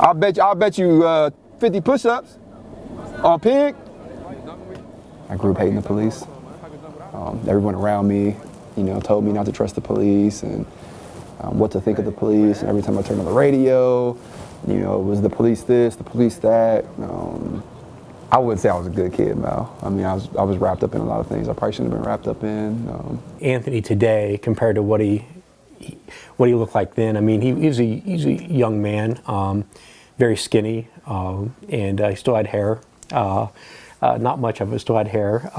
I'll bet you 50 push-ups on pig. I grew up hating the police. Everyone around me, told me not to trust the police and what to think of the police. And every time I turned on the radio, it was the police this, the police that. I wouldn't say I was a good kid, Mal. I mean, I was wrapped up in a lot of things I probably shouldn't have been wrapped up in. Anthony today, compared to what he looked like then, I mean, he's a young man, very skinny, and he still had hair. Not much of it, still had hair,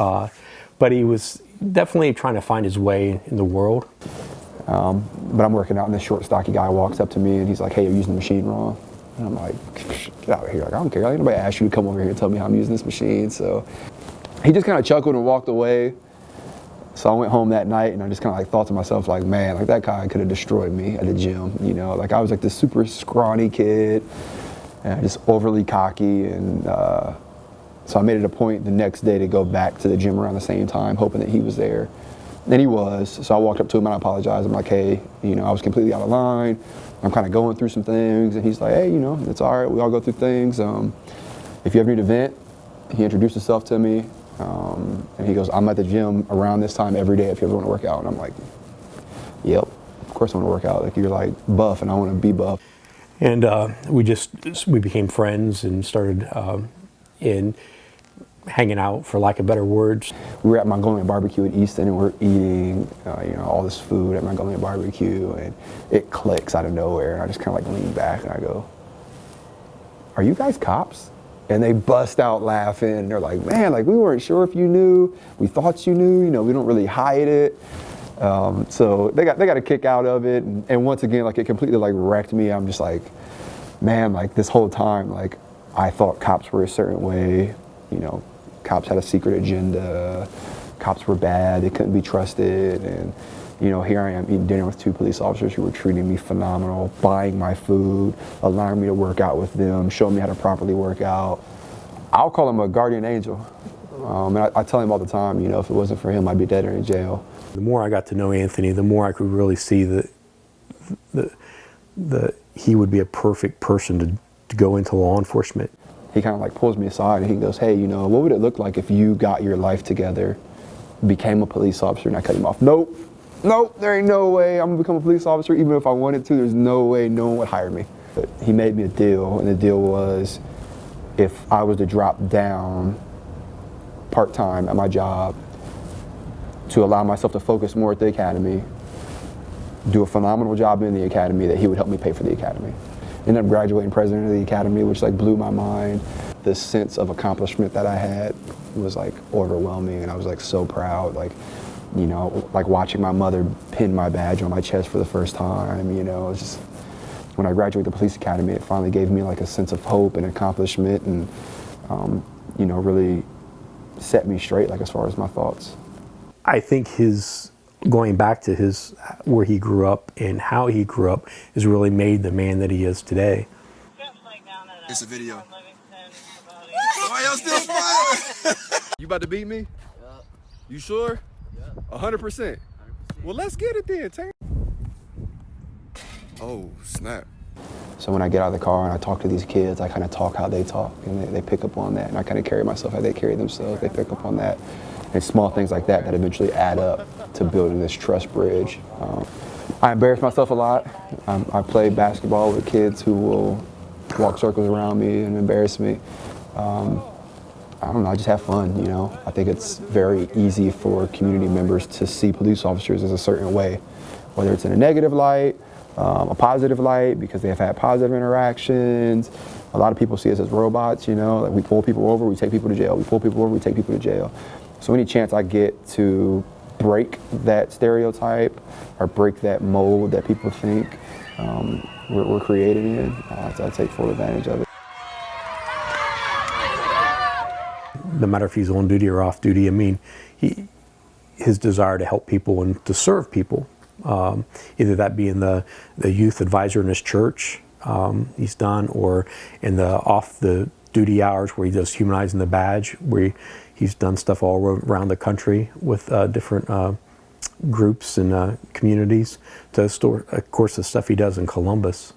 but he was definitely trying to find his way in the world. But I'm working out, and this short, stocky guy walks up to me, and he's like, "Hey, you're using the machine wrong." And I'm like, "Get out of here! Like, I don't care. Like, nobody asked you to come over here and tell me how I'm using this machine." So he just kind of chuckled and walked away. So I went home that night, and I just kind of like thought to myself, like, man, like that guy could have destroyed me at the gym. Like I was like this super scrawny kid, and just overly cocky, and so I made it a point the next day to go back to the gym around the same time, hoping that he was there. And he was. So I walked up to him and I apologized. I'm like, "Hey, I was completely out of line. I'm kind of going through some things." And he's like, "Hey, it's all right. We all go through things. If you ever need a vent," he introduced himself to me. And he goes, "I'm at the gym around this time every day if you ever want to work out." And I'm like, "Yep, of course I want to work out. Like, you're like buff and I want to be buff." And we became friends and started in hanging out, for lack of better words. We were at Mongolian Barbecue in Easton, and we're eating, all this food at Mongolian Barbecue, and it clicks out of nowhere. And I just kind of like lean back and I go, "Are you guys cops?" And they bust out laughing. And they're like, "Man, like we weren't sure if you knew. We thought you knew. We don't really hide it." So they got a kick out of it. And once again, like it completely like wrecked me. I'm just like, man, like this whole time, like I thought cops were a certain way. Cops had a secret agenda. Cops were bad. They couldn't be trusted. And here I am eating dinner with two police officers who were treating me phenomenal, buying my food, allowing me to work out with them, showing me how to properly work out. I'll call him a guardian angel. And I tell him all the time, if it wasn't for him, I'd be dead or in jail. The more I got to know Anthony, the more I could really see that he would be a perfect person to go into law enforcement. He kind of like pulls me aside and he goes, "Hey, what would it look like if you got your life together, became a police officer?" And I cut him off. Nope, there ain't no way I'm gonna become a police officer. Even if I wanted to, there's no way no one would hire me. But he made me a deal, and the deal was if I was to drop down part-time at my job to allow myself to focus more at the academy, do a phenomenal job in the academy, that he would help me pay for the academy. Ended up graduating president of the academy, which like blew my mind. The sense of accomplishment that I had was like overwhelming, and I was like so proud. Like, like watching my mother pin my badge on my chest for the first time. It's just when I graduated the police academy, it finally gave me like a sense of hope and accomplishment, and really set me straight, like as far as my thoughts. I think going back to where he grew up and how he grew up has really made the man that he is today. It's a video. Why y'all still smiling? You about to beat me? Yeah. You sure? Yeah. 100%? Well, let's get it then, Tank. Oh, snap. So when I get out of the car and I talk to these kids, I kind of talk how they talk, and they pick up on that. And I kind of carry myself how they carry themselves. They pick up on that. And small things like that eventually add up to building this trust bridge. I embarrass myself a lot. I play basketball with kids who will walk circles around me and embarrass me. I don't know, I just have fun, I think it's very easy for community members to see police officers as a certain way, whether it's in a negative light, a positive light, because they have had positive interactions. A lot of people see us as robots, like we pull people over, we take people to jail. We pull people over, we take people to jail. So any chance I get to break that stereotype or break that mold that people think we're created in, I take full advantage of it. No matter if he's on duty or off duty, I mean, his desire to help people and to serve people, either that being the youth advisor in his church he's done, or in the off the duty hours where he does humanizing the badge, where he's done stuff all around the country with different groups and communities, to of course the stuff he does in Columbus.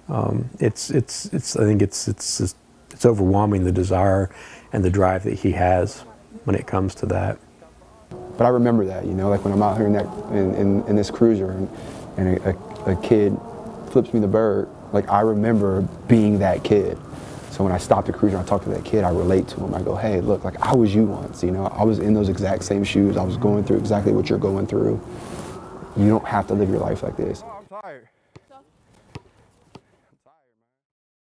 I think it's overwhelming, the desire and the drive that he has when it comes to that. But I remember that, you know, like when I'm out here in this cruiser and a kid flips me the bird, like I remember being that kid. So when I stop the cruiser and I talk to that kid, I relate to him. I go, hey, look, like I was you once, you know, I was in those exact same shoes. I was going through exactly what you're going through. You don't have to live your life like this. Oh, I'm tired.